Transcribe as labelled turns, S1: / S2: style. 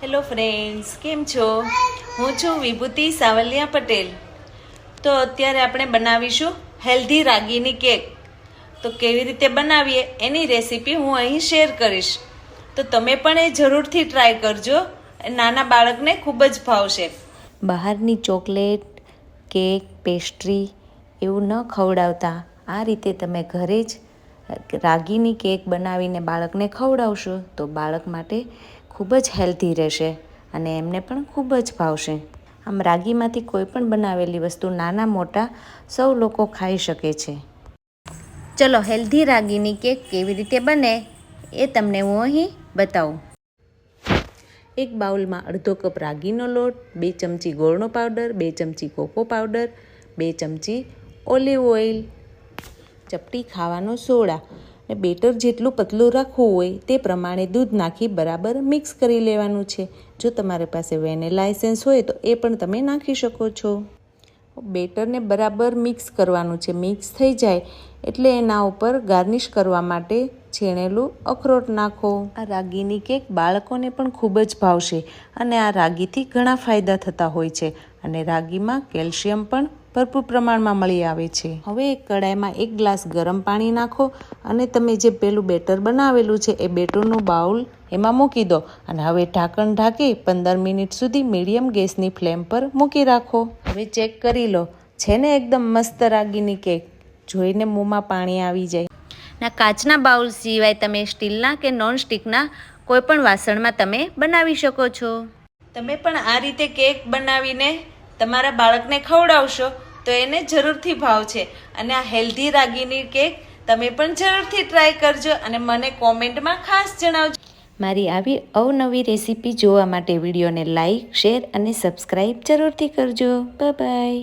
S1: Hello friends, કેમ છો? હું છું વિભૂતિ સાવલિયા પટેલ. તો અત્યારે આપણે બનાવીશું હેલ્ધી રાગીની કેક. તો કેવી રીતે બનાવીએ એની રેસીપી હું અહીં શેર કરીશ. તો તમે પણ એ જરૂરથી ટ્રાય કરજો. નાના બાળકને ખૂબ જ ભાવશે.
S2: બહારની ચોકલેટ, કેક, પેસ્ટ્રી એવું ન ખવડાવતા આ રીતે તમે ઘરે જ રાગીની કેક બનાવીને બાળકને ખવડાવશો તો બાળક માટે ખૂબ જ હેલ્ધી રહેશે અને એમને પણ ખૂબ જ ભાવશે. આમ રાગીમાંથી કોઈ પણ બનાવેલી વસ્તુ નાના મોટા સૌ લોકો ખાઈ શકે છે. ચલો હેલ્ધી રાગીની કેક કેવી રીતે બને એ તમને હું અહીં બતાવું. એક બાઉલમાં અડધો કપ રાગીનો લોટ, 2 ચમચી ગોળનો પાવડર, 2 ચમચી કોકો પાવડર, 2 ચમચી ઓલિવ ઓઇલ, ચપટી ખાવાનો સોડા અને બેટર જેટલું પતલું રાખવું હોય તે પ્રમાણે દૂધ નાખી બરાબર મિક્સ કરી લેવાનું છે. જો તમારી પાસે વેનીલા એસેન્સ હોય તો એ પણ તમે નાખી શકો છો. બેટરને બરાબર મિક્સ કરવાનું છે. મિક્સ થઈ જાય એટલે એના ઉપર ગાર્નિશ કરવા માટે છીણેલું અખરોટ નાખો. આ રાગીની કેક બાળકોને પણ ખૂબ જ ભાવશે અને આ રાગીથી ઘણા ફાયદા થતા હોય છે અને રાગીમાં કેલ્શિયમ પણ ભરપૂર પ્રમાણમાં મળી આવે છે. હવે એક કડાઈમાં 1 ગ્લાસ ગરમ પાણી નાખો અને તમે જે પેલું બેટર બનાવેલું છે એ બેટરનું બાઉલ એમાં મૂકી દો અને હવે ઢાંકણ ઢાંકી 15 મિનિટ સુધી મીડિયમ ગેસની ફ્લેમ પર મૂકી રાખો. હવે ચેક કરી લો, છે ને એકદમ મસ્ત રાગીની કેક. જોઈને મોંમાં પાણી આવી જાય. ના કાચના બાઉલ સિવાય તમે સ્ટીલના કે નોનસ્ટિકના કોઈ પણ વાસણમાં તમે બનાવી શકો છો.
S1: તમે પણ આ રીતે કેક બનાવીને તમારા બાળકને ખવડાવશો તો એને જરૂરથી ભાવશે. અને આ હેલ્ધી રાગીની કેક તમે પણ જરૂરથી ટ્રાય કરજો અને મને કોમેન્ટમાં ખાસ જણાવજો.
S2: મારી આવી અવનવી રેસીપી જોવા માટે વિડીયોને લાઈક, શેર અને સબસ્ક્રાઈબ જરૂરથી કરજો. Bye bye.